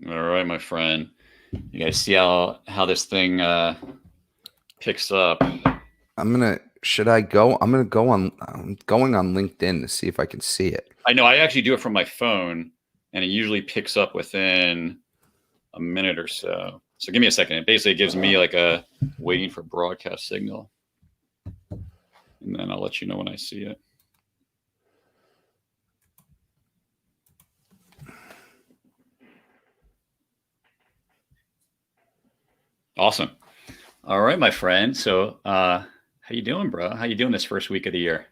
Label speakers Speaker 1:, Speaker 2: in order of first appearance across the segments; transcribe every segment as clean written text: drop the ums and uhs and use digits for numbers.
Speaker 1: All right, my friend. You guys see how this thing picks up?
Speaker 2: Should I go? I'm going on LinkedIn to see if I can see it.
Speaker 1: I know I actually do it from my phone, and it usually picks up within a minute or so. So give me a second. It basically gives me like a waiting for broadcast signal, and then I'll let you know when I see it. Awesome. All right, my friend. So, how you doing, bro? How you doing this first week of the year?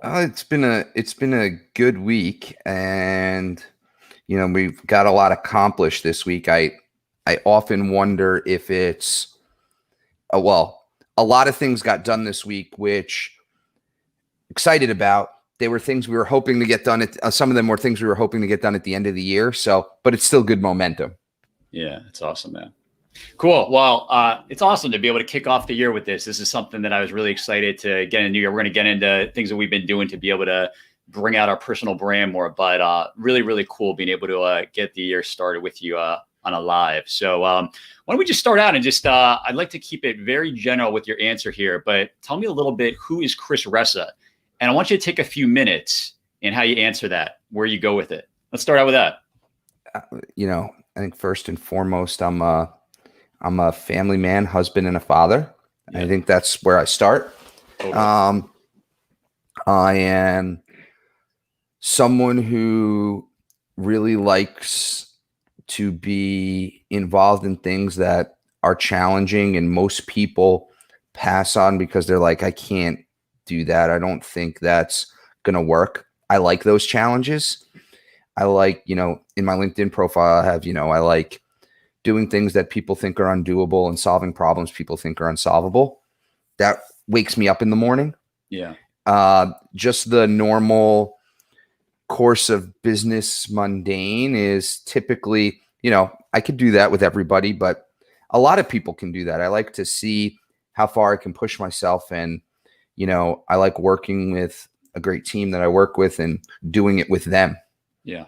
Speaker 2: It's been a good week, and we've got a lot accomplished this week. I often wonder if it's well, a lot of things got done this week, which excited about. They were things we were hoping to get done. Some of them were things we were hoping to get done at the end of the year. So, but it's still good momentum.
Speaker 1: Yeah, it's awesome, man. Cool. Well, it's awesome to be able to kick off the year with this. This is something that I was really excited to get into. We're going to get into things that we've been doing to be able to bring out our personal brand more, but really, really cool being able to get the year started with you on a live. So why don't we just start out and just, I'd like to keep it very general with your answer here, but tell me a little bit, who is Chris Ressa? And I want you to take a few minutes in how you answer that, where you go with it. Let's start out with that.
Speaker 2: I think first and foremost, I'm a family man, husband, and a father. Yeah. I think that's where I start. Totally. I am someone who really likes to be involved in things that are challenging, and most people pass on because they're like, I can't do that. I don't think that's going to work. I like those challenges. I like, in my LinkedIn profile, I have, I like doing things that people think are undoable and solving problems people think are unsolvable. That wakes me up in the morning.
Speaker 1: Yeah.
Speaker 2: Just the normal course of business mundane is typically, I could do that with everybody, but a lot of people can do that. I like to see how far I can push myself. And, I like working with a great team that I work with and doing it with them.
Speaker 1: Yeah.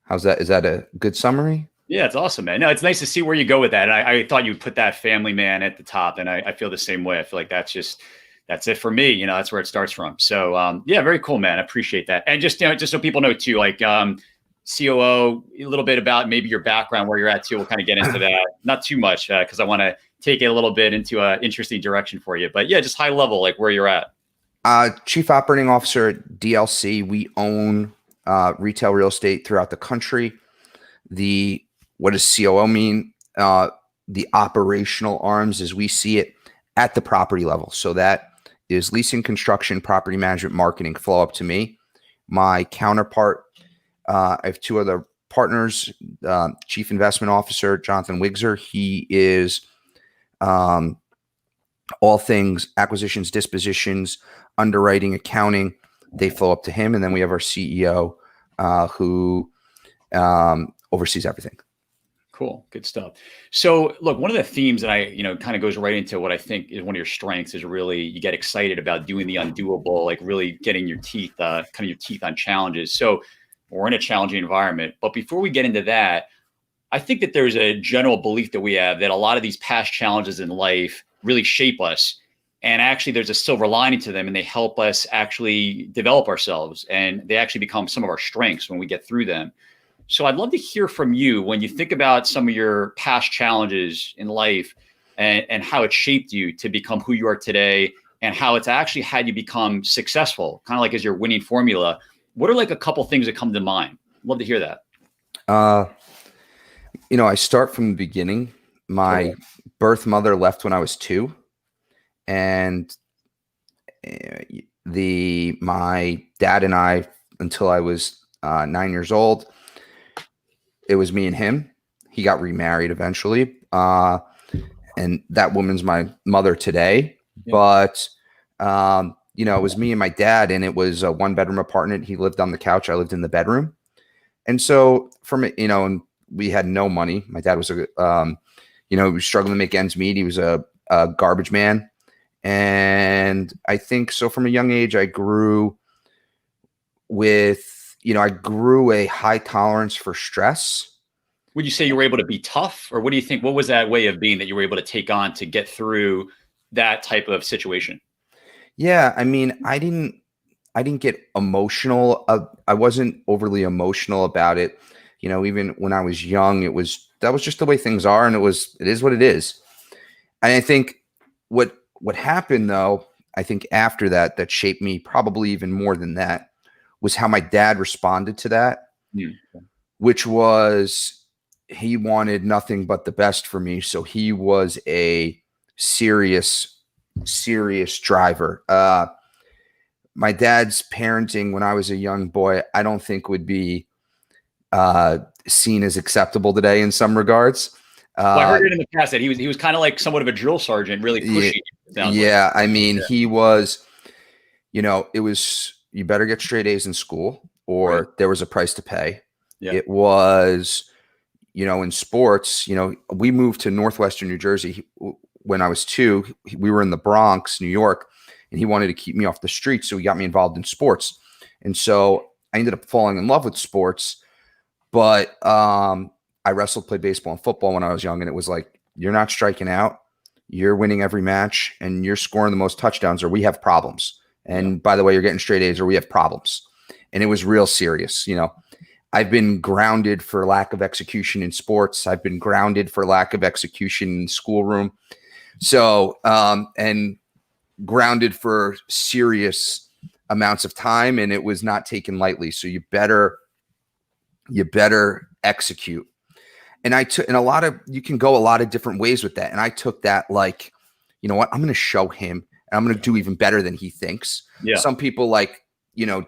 Speaker 2: How's that? Is that a good summary?
Speaker 1: Yeah, it's awesome, man. No, it's nice to see where you go with that. And I thought you'd put that family man at the top. And I feel the same way. I feel like that's it for me. That's where it starts from. So yeah, very cool, man. I appreciate that. And just so people know too, like COO, a little bit about maybe your background, where you're at too. We'll kind of get into that. Not too much because I want to take it a little bit into an interesting direction for you. But yeah, just high level, like where you're at.
Speaker 2: Chief Operating Officer at DLC. We own retail real estate throughout the country. What does COO mean? The operational arms as we see it at the property level. So that is leasing, construction, property management, marketing flow up to me. My counterpart, I have two other partners, Chief Investment Officer, Jonathan Wigzer. He is all things acquisitions, dispositions, underwriting, accounting. They flow up to him. And then we have our CEO who oversees everything.
Speaker 1: Cool. Good stuff. So look, one of the themes that I, kind of goes right into what I think is one of your strengths is really you get excited about doing the undoable, like really getting your teeth, kind of your teeth on challenges. So we're in a challenging environment. But before we get into that, I think that there's a general belief that we have that a lot of these past challenges in life really shape us. And actually, there's a silver lining to them, and they help us actually develop ourselves. And they actually become some of our strengths when we get through them. So I'd love to hear from you when you think about some of your past challenges in life and how it shaped you to become who you are today, and how it's actually had you become successful, kind of like as your winning formula. What are like a couple things that come to mind? Love to hear that.
Speaker 2: I start from the beginning. My birth mother left when I was 2. And my dad and I, until I was 9 years old, it was me and him. He got remarried eventually. And that woman's my mother today. Yeah. But, it was me and my dad, and it was a 1-bedroom apartment. He lived on the couch. I lived in the bedroom. And so and we had no money. My dad was he was struggling to make ends meet. He was a garbage man. And I think so from a young age, I grew with, I grew a high tolerance for stress.
Speaker 1: Would you say you were able to be tough, or what do you think? What was that way of being that you were able to take on to get through that type of situation?
Speaker 2: Yeah, I mean, I didn't get emotional. I wasn't overly emotional about it. You know, even when I was young, that was just the way things are, and it is what it is. And I think what happened though, I think after that, that shaped me probably even more than that, was how my dad responded to that,
Speaker 1: Mm.
Speaker 2: which was he wanted nothing but the best for me. So he was a serious, serious driver. My dad's parenting when I was a young boy, I don't think would be seen as acceptable today in some regards.
Speaker 1: Well, I
Speaker 2: Uh,
Speaker 1: heard it in the past that he was kind of like somewhat of a drill sergeant, really
Speaker 2: yeah,
Speaker 1: pushing. It sounds like.
Speaker 2: yeah, I mean,
Speaker 1: Yeah.
Speaker 2: he was, you know, it was you better get straight A's in school
Speaker 1: Right.
Speaker 2: or there was a price to pay.
Speaker 1: Yeah.
Speaker 2: It was, you know, in sports, you know, we moved to Northwestern New Jersey when I was 2. We were in the Bronx, New York, and he wanted to keep me off the streets. So he got me involved in sports. And so I ended up falling in love with sports. But I wrestled, played baseball and football when I was young. And it was like, you're not striking out. You're winning every match and you're scoring the most touchdowns or we have problems.
Speaker 1: Yeah.
Speaker 2: And by the way, you're getting straight A's or we have problems. And it was real serious. You know, I've been grounded for lack of execution in sports. I've been grounded for lack of execution in schoolroom. So, and grounded for serious amounts of time, and it was not taken lightly. So you better execute. And you can go a lot of different ways with that. And I took that like, you know what, I'm going to show him and I'm going to do even better than he thinks.
Speaker 1: Yeah.
Speaker 2: Some people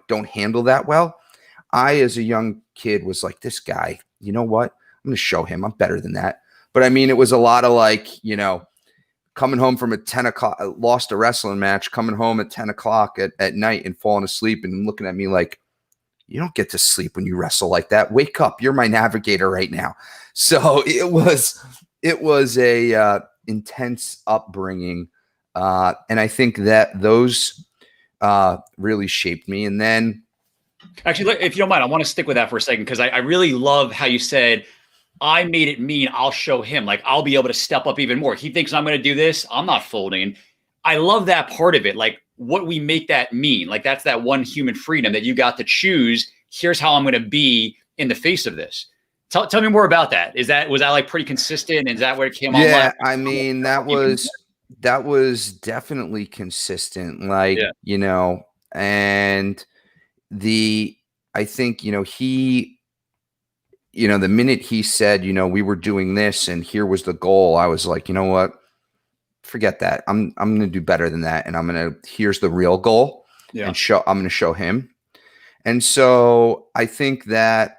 Speaker 2: don't handle that well. I, as a young kid, was like, this guy, you know what? I'm going to show him I'm better than that. But I mean, it was a lot of like, coming home from a 10 o'clock, lost a wrestling match, coming home at 10 o'clock at night and falling asleep and looking at me like, you don't get to sleep when you wrestle like that. Wake up. You're my navigator right now. So it was a intense upbringing. And I think that those really shaped me. And then,
Speaker 1: actually, if you don't mind, I want to stick with that for a second because I really love how you said, I made it mean I'll show him. Like, I'll be able to step up even more. He thinks I'm going to do this. I'm not folding. I love that part of it. Like, what we make that mean. Like, that's that one human freedom that you got to choose. Here's how I'm going to be in the face of this. Tell me more about that. Was that like pretty consistent? Is that where it came on?
Speaker 2: Yeah, I mean, that was definitely consistent. Like,
Speaker 1: Yeah.
Speaker 2: And I think, the minute he said, we were doing this and here was the goal, I was like, you know what? Forget that. I'm going to do better than that. And here's the real goal.
Speaker 1: Yeah.
Speaker 2: And I'm going to show him. And so I think that,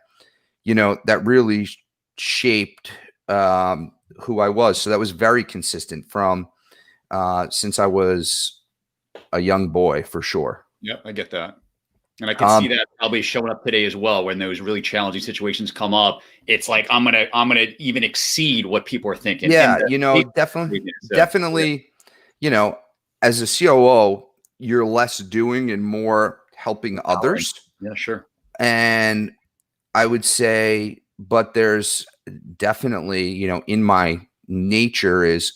Speaker 2: that really shaped who I was. So that was very consistent from since I was a young boy, for sure.
Speaker 1: Yep, I get that. And I can see that probably showing up today as well when those really challenging situations come up. It's like I'm gonna even exceed what people are thinking.
Speaker 2: Yeah, definitely. As a COO, you're less doing and more helping others.
Speaker 1: Yeah, sure.
Speaker 2: And I would say, but there's definitely, in my nature is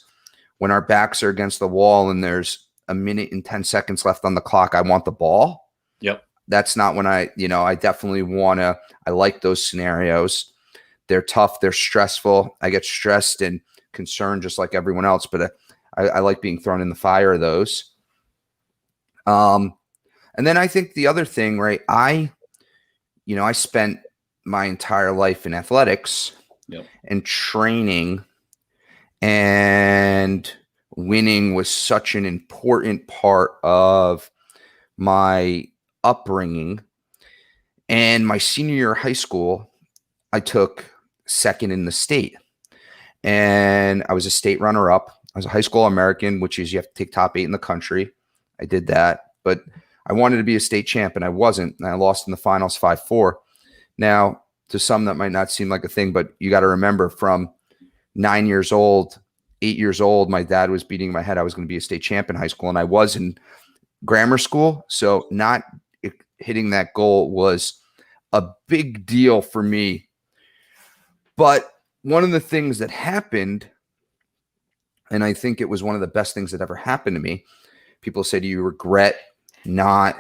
Speaker 2: when our backs are against the wall and there's a minute and 10 seconds left on the clock, I want the ball.
Speaker 1: Yep.
Speaker 2: That's not when I definitely I like those scenarios. They're tough. They're stressful. I get stressed and concerned just like everyone else, but I like being thrown in the fire of those. And then I think the other thing, right? I spent my entire life in athletics.
Speaker 1: Yep.
Speaker 2: And training, and winning was such an important part of my upbringing. And my senior year of high school, I took second in the state. And I was a state runner-up. I was a high school American, which is you have to take top 8 in the country. I did that. But I wanted to be a state champ, and I wasn't. And I lost in the finals 5-4. Now, to some, that might not seem like a thing, but you got to remember from 9 years old, 8 years old, my dad was beating my head. I was going to be a state champ in high school, and I was in grammar school. So not hitting that goal was a big deal for me. But one of the things that happened, and I think it was one of the best things that ever happened to me. People say, do you regret not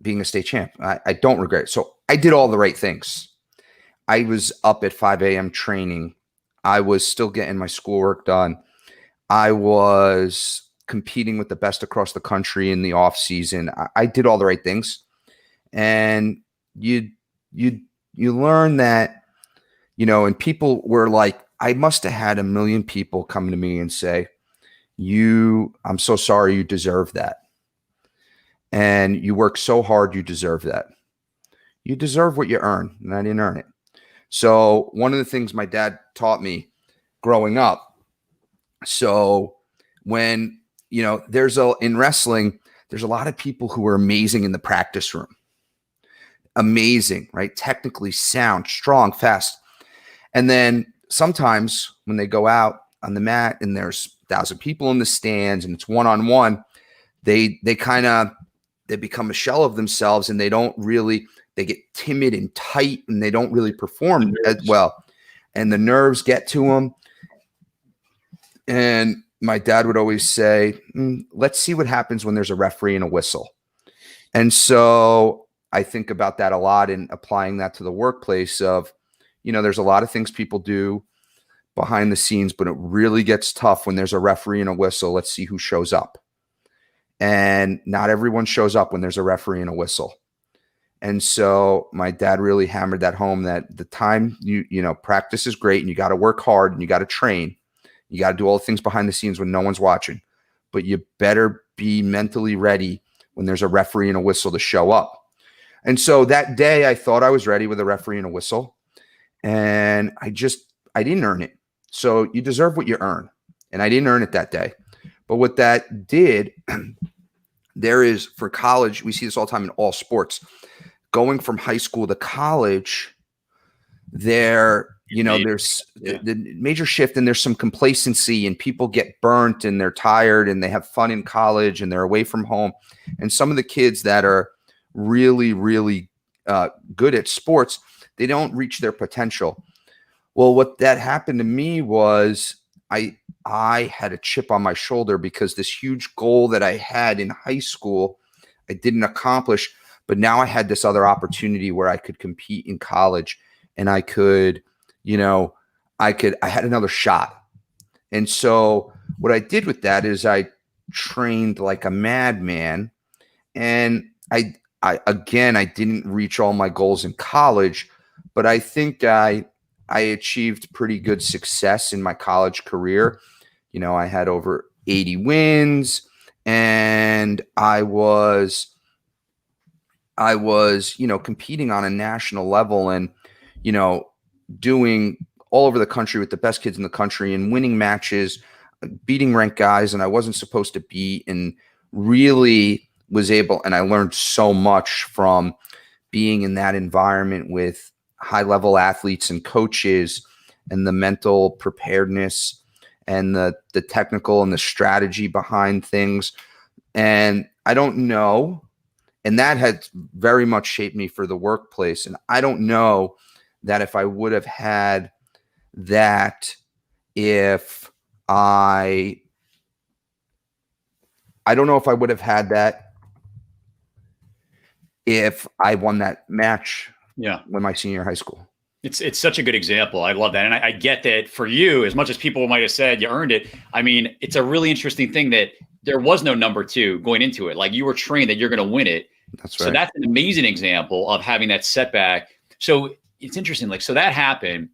Speaker 2: being a state champ? I don't regret it. So I did all the right things. I was up at 5 a.m. training. I was still getting my schoolwork done. I was competing with the best across the country in the off season. I did all the right things. And you learn that, and people were like, I must have had a million people come to me and say, I'm so sorry, you deserve that. And you work so hard, you deserve that. You deserve what you earn, and I didn't earn it. So one of the things my dad taught me growing up, so when, in wrestling, there's a lot of people who are amazing in the practice room. Amazing, right? Technically sound, strong, fast. And then sometimes when they go out on the mat and there's 1,000 people in the stands and it's one-on-one, they become a shell of themselves, and they get timid and tight, and they don't really perform as well. And the nerves get to them. And my dad would always say, let's see what happens when there's a referee and a whistle. And so I think about that a lot and applying that to the workplace of, there's a lot of things people do behind the scenes, but it really gets tough when there's a referee and a whistle. Let's see who shows up. And not everyone shows up when there's a referee and a whistle. And so my dad really hammered that home, that the time practice is great and you got to work hard and you got to train. You got to do all the things behind the scenes when no one's watching, but you better be mentally ready when there's a referee and a whistle to show up. And so that day I thought I was ready with a referee and a whistle, and I didn't earn it. So you deserve what you earn. And I didn't earn it that day. But what that did, there is, for college, we see this all the time in all sports, going from high school to college, there's the major shift, and there's some complacency, and people get burnt and they're tired and they have fun in college and they're away from home. And some of the kids that are really, really good at sports, they don't reach their potential. Well, what that happened to me was I had a chip on my shoulder because this huge goal that I had in high school, I didn't accomplish, but now I had this other opportunity where I could compete in college, and I could, I had another shot. And so what I did with that is I trained like a madman, and I didn't reach all my goals in college, but I think I achieved pretty good success in my college career. I had over 80 wins, and I was, competing on a national level and, doing all over the country with the best kids in the country and winning matches, beating ranked guys, and I wasn't supposed to beat, and really was able, and I learned so much from being in that environment with high level athletes and coaches, and the mental preparedness and the technical and the strategy behind things. And I don't know, and that had very much shaped me for the workplace. And I don't know that if I would have had that, if I don't know if I would have had that if I won that match.
Speaker 1: Yeah.
Speaker 2: When my senior high school.
Speaker 1: It's such a good example. I love that. And I get that for you, as much as people might have said you earned it. I mean, it's a really interesting thing that there was no number two going into it. Like, you were trained that you're going to win it.
Speaker 2: That's right.
Speaker 1: So that's an amazing example of having that setback. So it's interesting. Like, so that happened,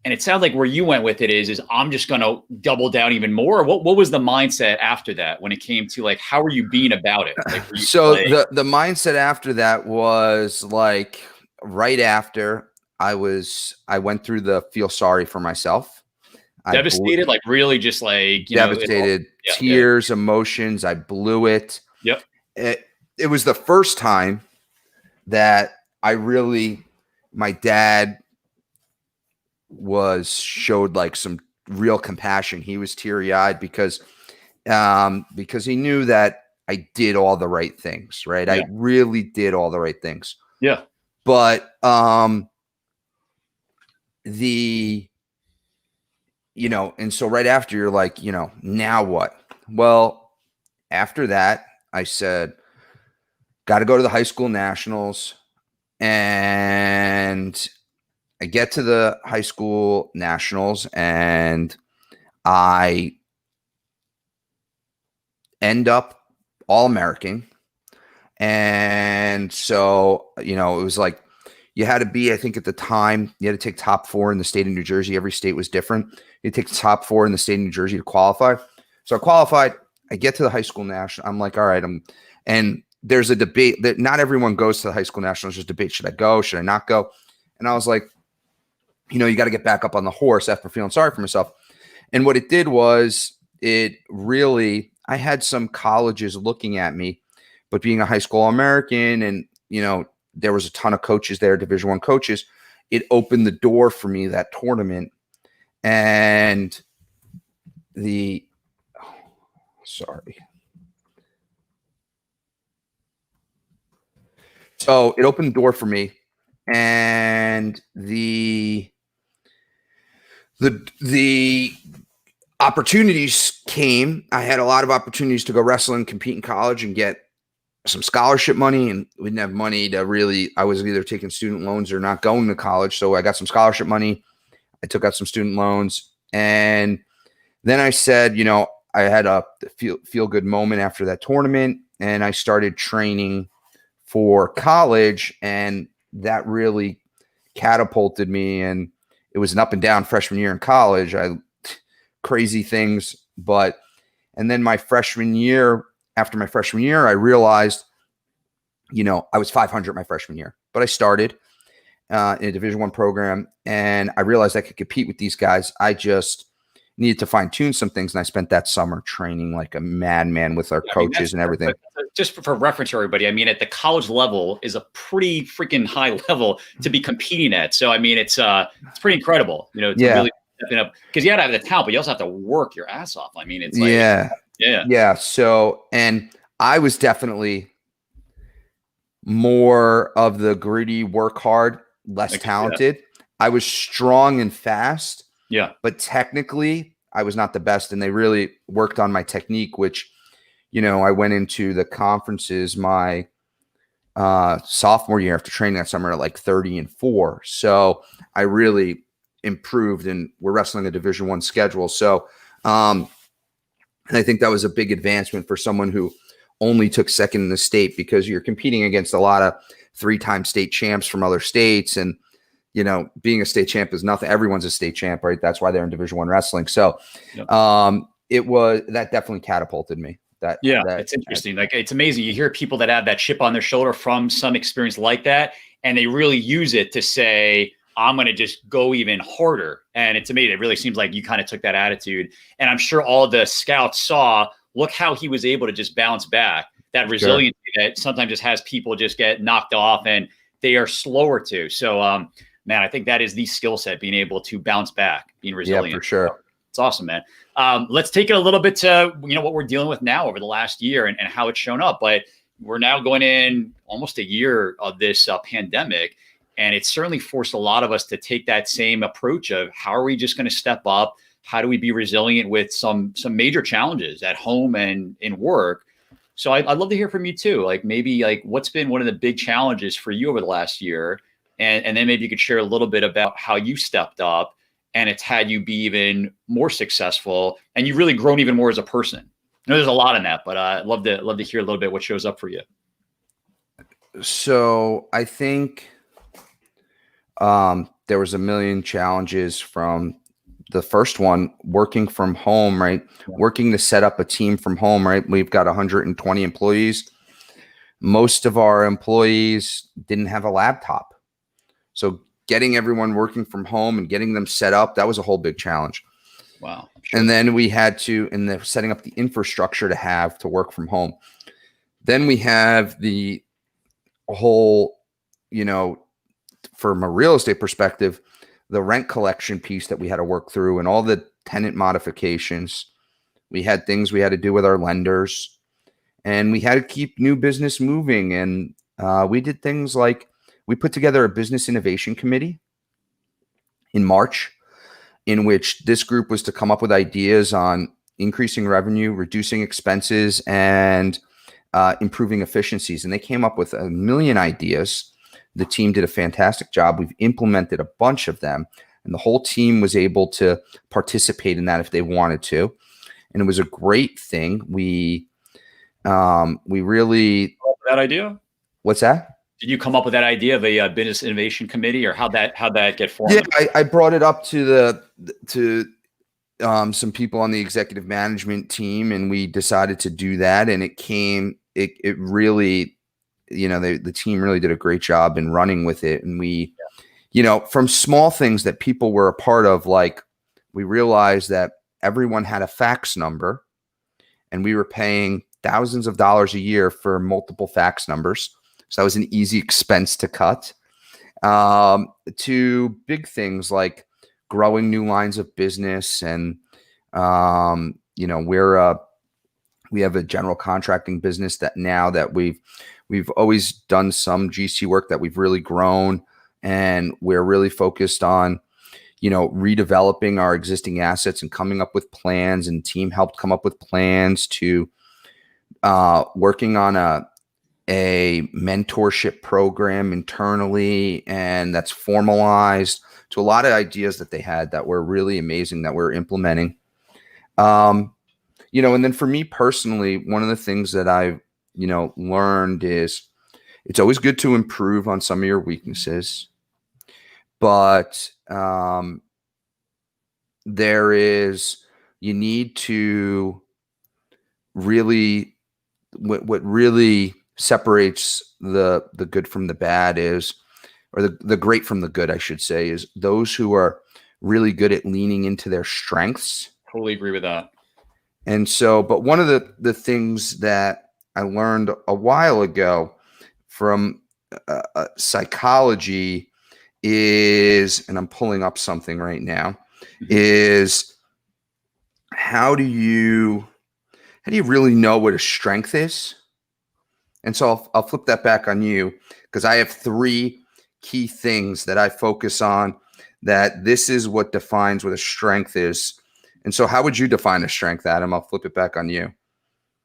Speaker 1: and it sounds like where you went with it is I'm just going to double down even more. What was the mindset after that when it came to, like, how are you being about it? Like,
Speaker 2: so the mindset after that was like, right after I went through the feel sorry for myself.
Speaker 1: Devastated, like really just like,
Speaker 2: devastated, tears, emotions. I blew it.
Speaker 1: Yep.
Speaker 2: It was the first time that my dad showed like some real compassion. He was teary-eyed because he knew that I did all the right things, right? Yeah. I really did all the right things.
Speaker 1: Yeah.
Speaker 2: But and so right after you're like, now what? Well, after that, I said, got to go to the high school nationals. And I get to the high school nationals and I end up All-American. And so, it was like you had to be, I think at the time, you had to take top 4 in the state of New Jersey. Every state was different. You take the top 4 in the state of New Jersey to qualify. So I qualified. I get to the high school national. I'm like, all right. And there's a debate that not everyone goes to the high school nationals. There's a debate. Should I go? Should I not go? And I was like, you got to get back up on the horse after feeling sorry for myself. And what it did was I had some colleges looking at me, but being a high school American and, there was a ton of coaches there, Division I coaches, it opened the door for me, that tournament. And So it opened the door for me, and the opportunities came. I had a lot of opportunities to go wrestle and compete in college and get some scholarship money, and we didn't have money to really, I was either taking student loans or not going to college. So I got some scholarship money. I took out some student loans, and then I said, I had a feel good moment after that tournament, and I started training for college, and that really catapulted me. And it was an up and down freshman year in college. Crazy things, and then after my freshman year, I realized, I was 500 my freshman year, but I started in a Division I program, and I realized I could compete with these guys. I just needed to fine tune some things, and I spent that summer training like a madman with our coaches and everything.
Speaker 1: Just for reference, everybody, at the college level is a pretty freaking high level to be competing at. So it's pretty incredible, to really stepping up, because you got to have the talent, but you also have to work your ass off. It's like
Speaker 2: yeah. So, and I was definitely more of the gritty, work hard, less talented. I was strong and fast.
Speaker 1: Yeah.
Speaker 2: But technically, I was not the best, and they really worked on my technique, which, I went into the conferences my sophomore year after training that summer at like 30-4. So I really improved, and we're wrestling a Division I schedule. So, and I think that was a big advancement for someone who only took second in the state, because you're competing against a lot of 3-time state champs from other states. And, being a state champ is nothing. Everyone's a state champ, right? That's why they're in Division I wrestling. So that definitely catapulted me.
Speaker 1: It's interesting. It's amazing. You hear people that have that chip on their shoulder from some experience like that, and they really use it to say, I'm going to just go even harder. And it's amazing. It really seems like you kind of took that attitude. And I'm sure all the scouts saw, look how he was able to just bounce back. That resiliency that sometimes just has people just get knocked off and they are slower to. So, man, I think that is the skill set, being able to bounce back, being resilient.
Speaker 2: Yeah, for sure.
Speaker 1: So, it's awesome, man. Let's take it a little bit to, what we're dealing with now over the last year and how it's shown up. But we're now going in almost a year of this pandemic. And it's certainly forced a lot of us to take that same approach of, how are we just going to step up? How do we be resilient with some major challenges at home and in work? So I'd love to hear from you too. Maybe what's been one of the big challenges for you over the last year? And then maybe you could share a little bit about how you stepped up and it's had you be even more successful, and you've really grown even more as a person. I know there's a lot in that, but I'd love to hear a little bit what shows up for you.
Speaker 2: So I think there was a million challenges from the first one, working from home, right? Yeah. Working to set up a team from home, right? We've got 120 employees. Most of our employees didn't have a laptop. So getting everyone working from home and getting them set up, that was a whole big challenge.
Speaker 1: Wow. Sure.
Speaker 2: And then we had to, setting up the infrastructure to work from home. Then we have the whole, from a real estate perspective, the rent collection piece that we had to work through and all the tenant modifications. We had things we had to do with our lenders, and we had to keep new business moving. And we did things like we put together a business innovation committee in March, in which this group was to come up with ideas on increasing revenue, reducing expenses, and improving efficiencies. And they came up with a million ideas. The team did a fantastic job. We've implemented a bunch of them, and the whole team was able to participate in that if they wanted to. And it was a great thing. We really
Speaker 1: that idea.
Speaker 2: What's that?
Speaker 1: Did you come up with that idea of a business innovation committee, or how'd that get formed?
Speaker 2: Yeah, I brought it up to some people on the executive management team, and we decided to do that. And it really, the team really did a great job in running with it. And we, from small things that people were a part of, like we realized that everyone had a fax number, and we were paying thousands of dollars a year for multiple fax numbers. So that was an easy expense to cut. To big things like growing new lines of business, and we have a general contracting business that we've always done some GC work that we've really grown, and we're really focused on redeveloping our existing assets and coming up with plans, and team helped come up with plans to working on a mentorship program internally, and that's formalized to a lot of ideas that they had that were really amazing that we're implementing. And then for me personally, one of the things that I've, learned is it's always good to improve on some of your weaknesses, but you need to really, what really separates the good from the bad is, or the great from the good, I should say, is those who are really good at leaning into their strengths.
Speaker 1: Totally agree with that.
Speaker 2: And so, but one of the things that I learned a while ago from psychology is, and I'm pulling up something right now, is how do you really know what a strength is? And so I'll flip that back on you, because I have 3 key things that I focus on, that this is what defines what a strength is. And so how would you define a strength, Adam? I'll flip it back on you.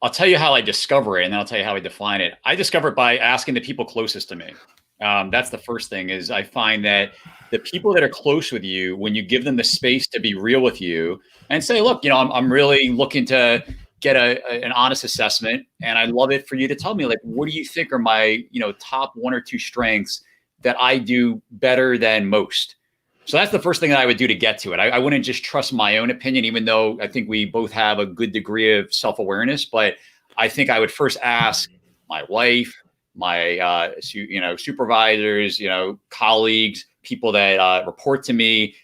Speaker 1: I'll tell you how I discover it, and then I'll tell you how I define it. I discover it by asking the people closest to me. That's the first thing. Is I find that the people that are close with you, when you give them the space to be real with you and say, look, I'm really looking to get an honest assessment, and I'd love it for you to tell me, like, what do you think are my, top 1 or 2 strengths that I do better than most? So that's the first thing that I would do to get to it. I wouldn't just trust my own opinion, even though I think we both have a good degree of self-awareness. But I think I would first ask my wife, my supervisors, colleagues, people that report to me,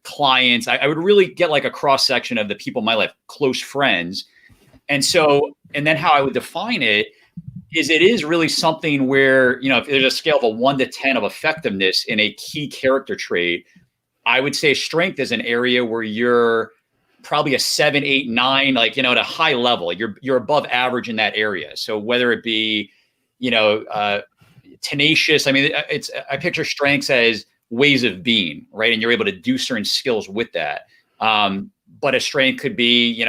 Speaker 1: clients. I would really get like a cross section of the people in my life, close friends. And then how I would define it is really something where, if there's a scale of a 1 to 10 of effectiveness in a key character trait, I would say strength is an area where you're probably a 7, 8, 9, like, at a high level, you're above average in that area. So whether it be, tenacious, I picture strengths as ways of being, right? And you're able to do certain skills with that. But a strength could be,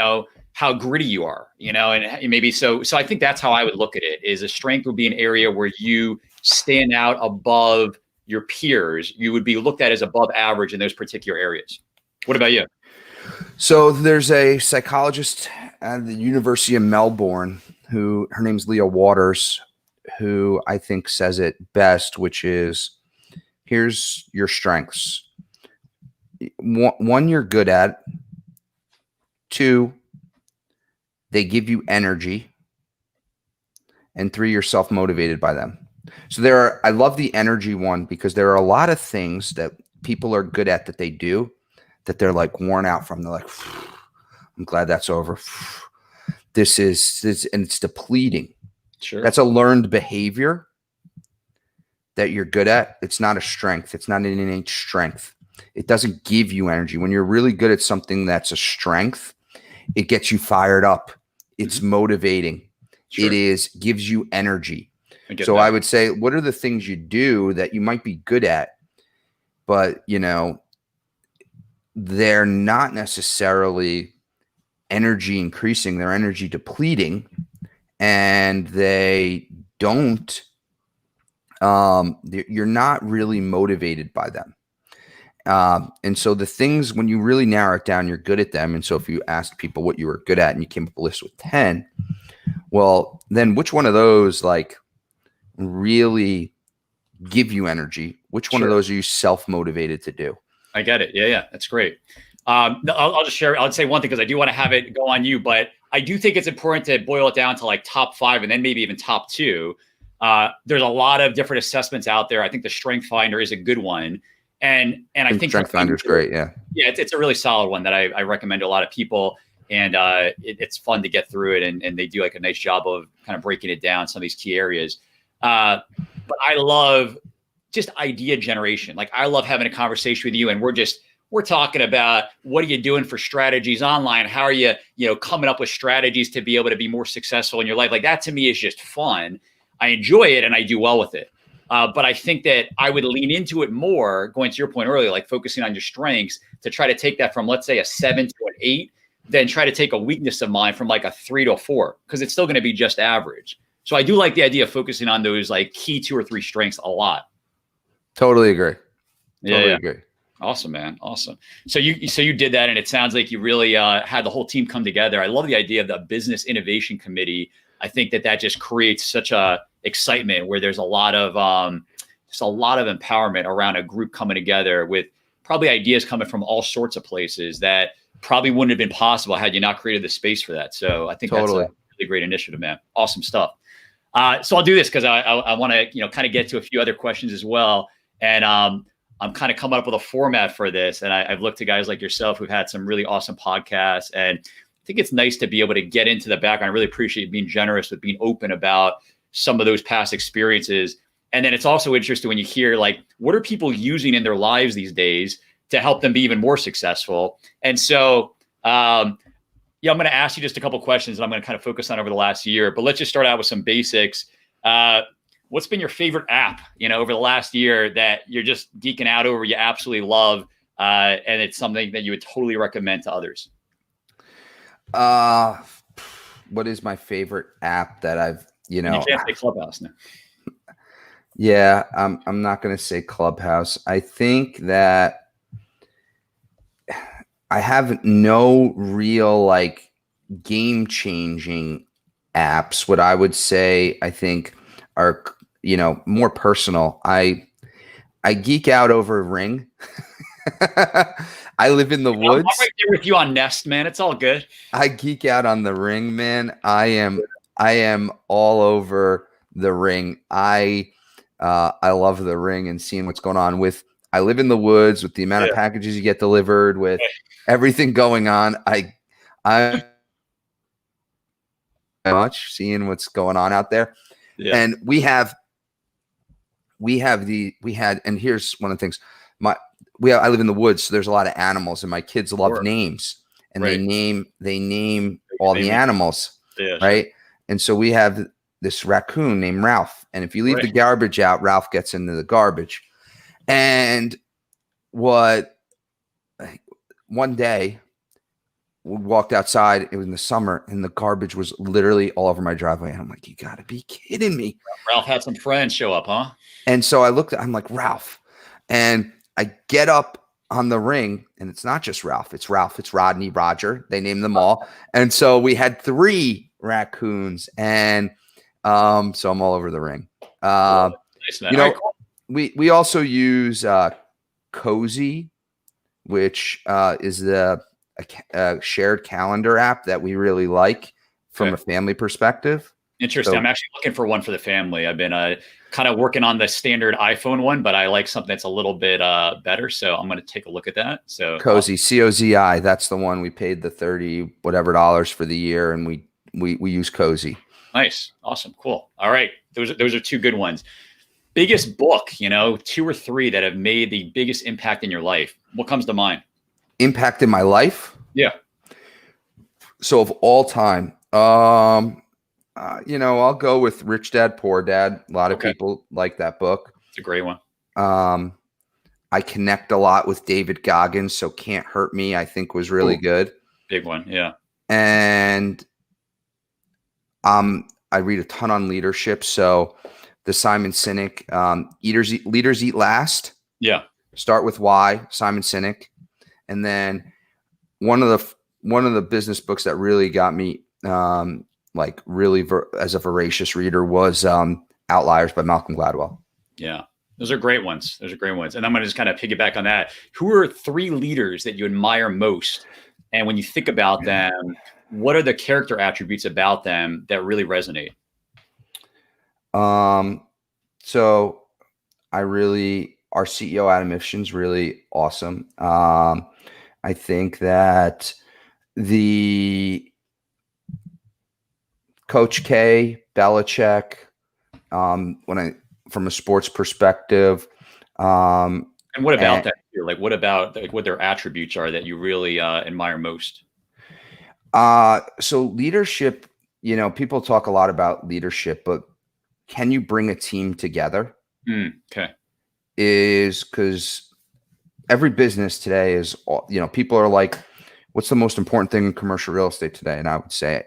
Speaker 1: how gritty you are, and maybe so I think that's how I would look at it. Is a strength would be an area where you stand out above your peers. You would be looked at as above average in those particular areas. What about you?
Speaker 2: So there's a psychologist at the University of Melbourne her name's Leah Waters, who I think says it best, which is, here's your strengths. 1, you're good at. 2, they give you energy. And 3, you're self-motivated by them. So I love the energy one, because there are a lot of things that people are good at that they do that they're like worn out from. They're like, I'm glad that's over. This, and it's depleting.
Speaker 1: Sure.
Speaker 2: That's a learned behavior that you're good at. It's not a strength. It's not an innate strength. It doesn't give you energy. When you're really good at something that's a strength, it gets you fired up. It's motivating. Sure. Gives you energy.
Speaker 1: I get
Speaker 2: So
Speaker 1: that.
Speaker 2: I would say, what are the things you do that you might be good at, but they're not necessarily energy increasing, they're energy depleting, and they don't, you're not really motivated by them. And so the things, when you really narrow it down, you're good at them. And so if you asked people what you were good at and you came up with a list with 10, well, then which one of those like really give you energy? Which one of those are you self-motivated to do?
Speaker 1: I get it. Yeah. That's great. No, I'll just share. I'll say one thing because I do want to have it go on you, but I do think it's important to boil it down to like top 5 and then maybe even top 2. There's a lot of different assessments out there. I think the Strength Finder is a good one. And I think
Speaker 2: Strength Finder is great. Yeah.
Speaker 1: Yeah. It's a really solid one that I recommend to a lot of people. And it's fun to get through it. And they do like a nice job of kind of breaking it down, some of these key areas. But I love just idea generation. Like I love having a conversation with you and we're talking about what are you doing for strategies online? How are you, coming up with strategies to be able to be more successful in your life? Like that to me is just fun. I enjoy it and I do well with it. But I think that I would lean into it more, going to your point earlier, like focusing on your strengths to try to take that from, let's say, a 7 to an 8, then try to take a weakness of mine from like a 3 to a 4, because it's still going to be just average. So I do like the idea of focusing on those like key 2 or 3 strengths a lot.
Speaker 2: Totally agree. Totally agree.
Speaker 1: Awesome, man. Awesome. So you did that, and it sounds like you really had the whole team come together. I love the idea of the business innovation committee. I think that just creates such a excitement where there's a lot of empowerment around a group coming together with probably ideas coming from all sorts of places that probably wouldn't have been possible had you not created the space for that. So I think that's a really great initiative, man. Awesome stuff. So I'll do this because I want to kind of get to a few other questions as well. And I'm kind of coming up with a format for this. And I've looked to guys like yourself who've had some really awesome podcasts. And I think it's nice to be able to get into the background. I really appreciate you being generous with being open about some of those past experiences. And then it's also interesting when you hear like, what are people using in their lives these days to help them be even more successful? And so, I'm going to ask you just a couple of questions and I'm going to kind of focus on over the last year, but let's just start out with some basics. What's been your favorite app, over the last year that you're just geeking out over, you absolutely love, and it's something that you would totally recommend to others?
Speaker 2: What is my favorite app that I've,
Speaker 1: You can't say Clubhouse now.
Speaker 2: Yeah, I'm not going to say Clubhouse. I think that I have no real like game-changing apps. What I would say, I think, are more personal. I geek out over Ring. I live in the woods.
Speaker 1: I'm right there with you on Nest, man. It's all good.
Speaker 2: I geek out on the Ring, man. I am all over the Ring. I love the Ring and seeing what's going on with. I live in the woods with the amount of packages you get delivered, with everything going on. I much seeing what's going on out there. Yeah. And and here's one of the things. I live in the woods, so there's a lot of animals, and my kids love names, and they name all the animals, right? And so we have this raccoon named Ralph, and if you leave the garbage out, Ralph gets into the garbage. And one day we walked outside, it was in the summer, and the garbage was literally all over my driveway. And I'm like, you gotta be kidding me.
Speaker 1: Ralph had some friends show up, huh?
Speaker 2: And so I'm like, Ralph. And I get up on the Ring, and it's not just Ralph, it's Rodney, Roger. They named them all. And so we had 3 raccoons, and so I'm all over the Ring.
Speaker 1: Nice, man.
Speaker 2: We also use Cozy, which is a shared calendar app that we really like from a family perspective.
Speaker 1: Interesting. So, I'm actually looking for one for the family. I've been kind of working on the standard iPhone one, but I like something that's a little bit better. So I'm going to take a look at that. So
Speaker 2: Cozy, COZI, that's the one we paid the $30 whatever for the year, and we use Cozy.
Speaker 1: Nice. Awesome. Cool. All right. Those are 2 good ones. Biggest book, 2 or 3 that have made the biggest impact in your life. What comes to mind?
Speaker 2: Impact in my life?
Speaker 1: Yeah.
Speaker 2: So of all time, I'll go with Rich Dad, Poor Dad. A lot of
Speaker 1: Okay.
Speaker 2: people like that book.
Speaker 1: It's a great one.
Speaker 2: Um, I connect a lot with David Goggins, so Can't Hurt Me, I think was really
Speaker 1: Ooh,
Speaker 2: good.
Speaker 1: big one. Yeah.
Speaker 2: And I read a ton on leadership. So the Simon Sinek, Leaders Eat Last.
Speaker 1: Yeah.
Speaker 2: Start with Why, Simon Sinek. And then one of the business books that really got me really as a voracious reader was Outliers by Malcolm Gladwell.
Speaker 1: Yeah. Those are great ones. Those are great ones. And I'm going to just kind of piggyback on that. Who are 3 leaders that you admire most? And when you think about them, what are the character attributes about them that really resonate?
Speaker 2: So our CEO, Adam Ifshin's really awesome. I think that the Coach K, Belichick, from a sports perspective.
Speaker 1: And what about that? Like, what about what their attributes are that you really admire most?
Speaker 2: So leadership, people talk a lot about leadership, but can you bring a team together?
Speaker 1: Okay.
Speaker 2: Is because every business today is, people are like, what's the most important thing in commercial real estate today? And I would say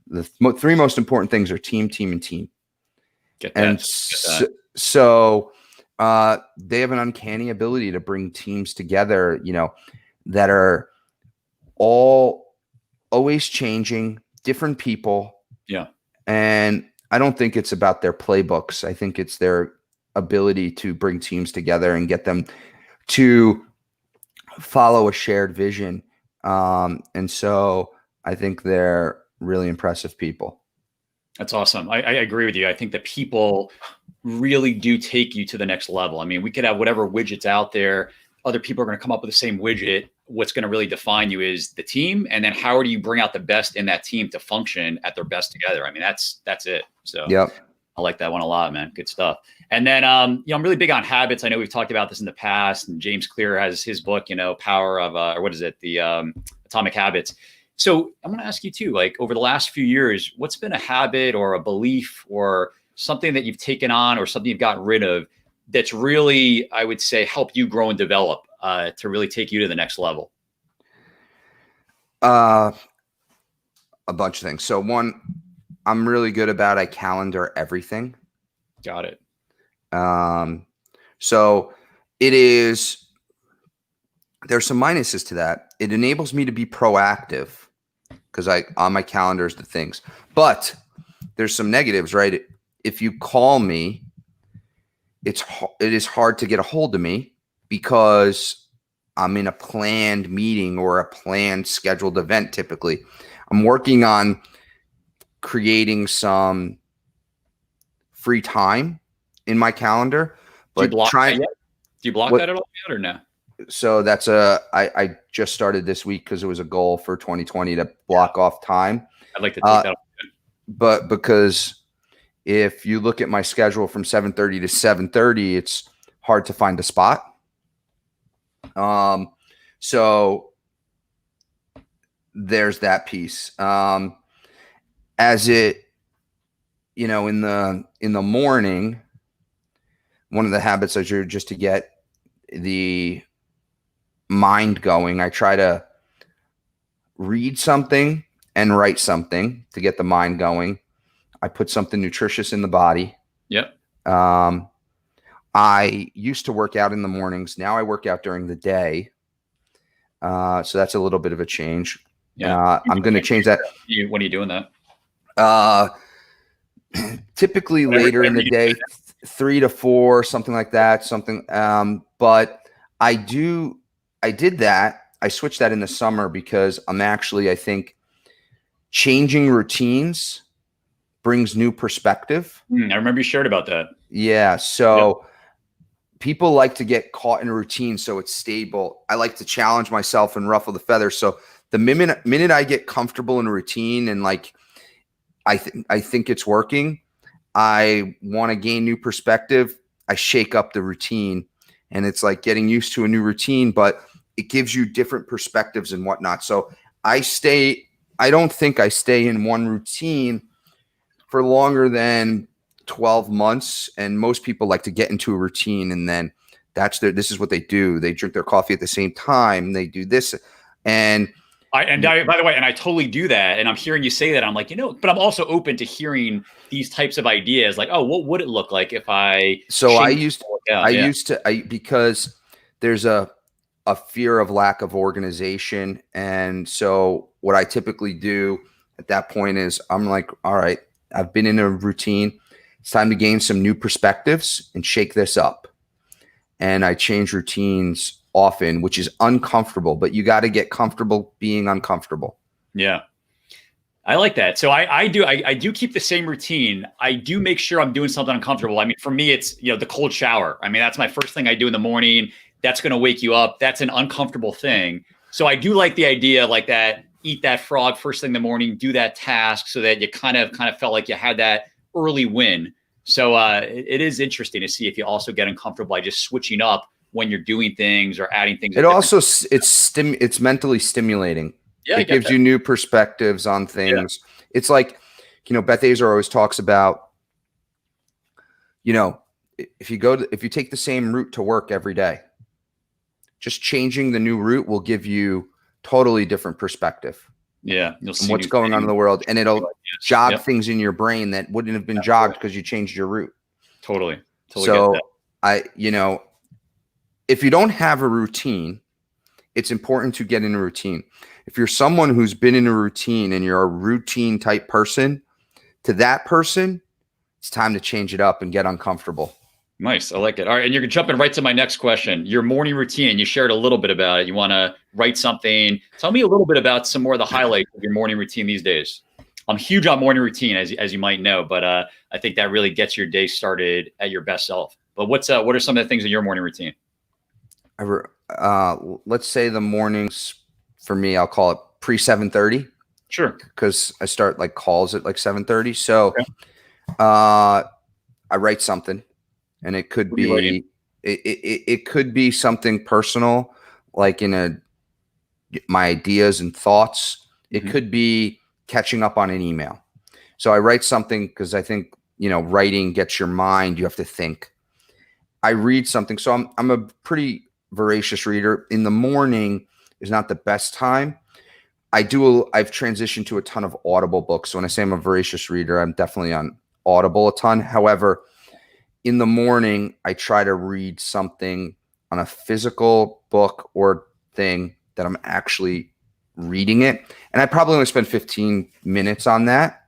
Speaker 2: the 3 most important things are team, team, and team.
Speaker 1: Get that.
Speaker 2: And so they have an uncanny ability to bring teams together, that are all always changing, different people.
Speaker 1: Yeah.
Speaker 2: And I don't think it's about their playbooks. I think it's their ability to bring teams together and get them to follow a shared vision. And so I think they're really impressive people.
Speaker 1: That's awesome. I agree with you. I think that people really do take you to the next level. I mean, we could have whatever widgets out there. Other people are going to come up with the same widget. What's going to really define you is the team. And then how do you bring out the best in that team to function at their best together? I mean, that's it. So
Speaker 2: yep.
Speaker 1: I like that one a lot, man. Good stuff. And then, I'm really big on habits. I know we've talked about this in the past, and James Clear has his book, Power of, or what is it? The Atomic Habits. So I'm going to ask you too, like over the last few years, what's been a habit or a belief or something that you've taken on or something you've gotten rid of that's really, I would say, helped you grow and develop to really take you to the next level?
Speaker 2: A bunch of things. So one, I'm really good about, I calendar everything.
Speaker 1: Got it.
Speaker 2: So there's some minuses to that. It enables me to be proactive because on my calendar is the things, but there's some negatives, right? If you call me, it is hard to get a hold of me because I'm in a planned meeting or a planned scheduled event. Typically I'm working on creating some free time in my calendar, but
Speaker 1: do you block that at all yet or no?
Speaker 2: So that's I just started this week because it was a goal for 2020 to block off time.
Speaker 1: I'd like to take that off.
Speaker 2: But because if you look at my schedule from 7:30 to 7:30, it's hard to find a spot. So there's that piece. As it, in the morning, one of the habits is just to get the mind going. I try to read something and write something to get the mind going. I put something nutritious in the body.
Speaker 1: Yep.
Speaker 2: I used to work out in the mornings. Now I work out during the day. So that's a little bit of a change.
Speaker 1: Yeah.
Speaker 2: I'm going to change that.
Speaker 1: When are you doing that?
Speaker 2: Typically later in the day, 3 to 4, something like that. But I did that. I switched that in the summer because I think changing routines brings new perspective.
Speaker 1: I remember you shared about that.
Speaker 2: Yeah. So people like to get caught in a routine so it's stable. I like to challenge myself and ruffle the feathers. So the minute I get comfortable in a routine and I think it's working, I want to gain new perspective, I shake up the routine. And it's like getting used to a new routine, but it gives you different perspectives and whatnot. So I don't think I stay in one routine for longer than 12 months. And most people like to get into a routine, and then this is what they do. They drink their coffee at the same time. They do this. And
Speaker 1: by the way, and I totally do that. And I'm hearing you say that. I'm like, but I'm also open to hearing these types of ideas. Like, oh, what would it look like if I?
Speaker 2: Because there's a fear of lack of organization. And so what I typically do at that point is I'm like, all right, I've been in a routine. It's time to gain some new perspectives and shake this up. And I change routines often, which is uncomfortable, but you got to get comfortable being uncomfortable.
Speaker 1: Yeah. I like that. So I do keep the same routine. I do make sure I'm doing something uncomfortable. I mean, for me, it's, the cold shower. I mean, that's my first thing I do in the morning. That's going to wake you up. That's an uncomfortable thing. So I do like the idea like that, eat that frog first thing in the morning, do that task so that you kind of felt like you had that early win. So it is interesting to see if you also get uncomfortable by just switching up when you're doing things or adding things.
Speaker 2: It's mentally stimulating.
Speaker 1: Yeah,
Speaker 2: it gives you new perspectives on things. Yeah. It's like, Beth Azar always talks about, if you take the same route to work every day, just changing the new route will give you totally different perspective.
Speaker 1: Yeah. You'll see
Speaker 2: what's going on in the world, and it'll jog things in your brain that wouldn't have been jogged because you changed your route.
Speaker 1: Totally.
Speaker 2: So if you don't have a routine, it's important to get in a routine. If you're someone who's been in a routine and you're a routine type person, to that person, it's time to change it up and get uncomfortable.
Speaker 1: Nice. I like it. All right. And you're jumping right to my next question. Your morning routine, you shared a little bit about it. You want to write something. Tell me a little bit about some more of the highlights of your morning routine these days. I'm huge on morning routine, as you might know, but I think that really gets your day started at your best self. But what are some of the things in your morning routine?
Speaker 2: Let's say the mornings for me, I'll call it pre 7:30.
Speaker 1: Sure.
Speaker 2: Because I start like calls at like 7:30. So
Speaker 1: okay.
Speaker 2: I write something, and it could be it could be something personal, like my ideas and thoughts. Mm-hmm. It could be catching up on an email. So I write something because I think writing gets your mind. You have to think. I read something. So I'm a pretty voracious reader. In the morning is not the best time. I've transitioned to a ton of Audible books. So when I say I'm a voracious reader, I'm definitely on Audible a ton. However, in the morning, I try to read something on a physical book or thing that I'm actually reading it. And I probably only spend 15 minutes on that,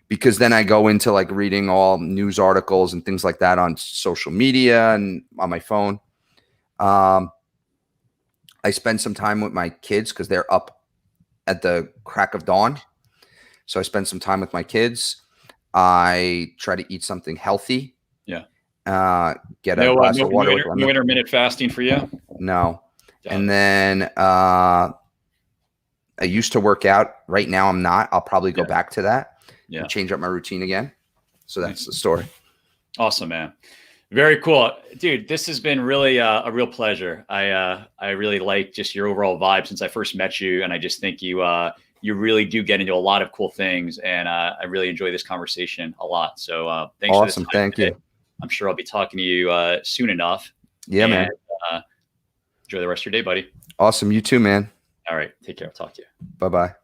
Speaker 2: because then I go into like reading all news articles and things like that on social media and on my phone. I spend some time with my kids because they're up at the crack of dawn. So I spend some time with my kids. I try to eat something healthy.
Speaker 1: Yeah.
Speaker 2: Get a glass of water with lemon.
Speaker 1: No intermittent fasting for you?
Speaker 2: No. And then I used to work out. Right now I'm not. I'll probably go back to that. Yeah. And change up my routine again. So that's the story.
Speaker 1: Awesome, man. Very cool, dude. This has been really a real pleasure. I really like just your overall vibe since I first met you, and I just think you really do get into a lot of cool things, and I really enjoy this conversation a lot. So thanks.
Speaker 2: Awesome.
Speaker 1: For the time
Speaker 2: today.
Speaker 1: You. I'm sure I'll be talking to you soon enough.
Speaker 2: Yeah, man.
Speaker 1: Enjoy the rest of your day, buddy.
Speaker 2: Awesome. You too, man.
Speaker 1: All right. Take care. I'll talk to you.
Speaker 2: Bye-bye.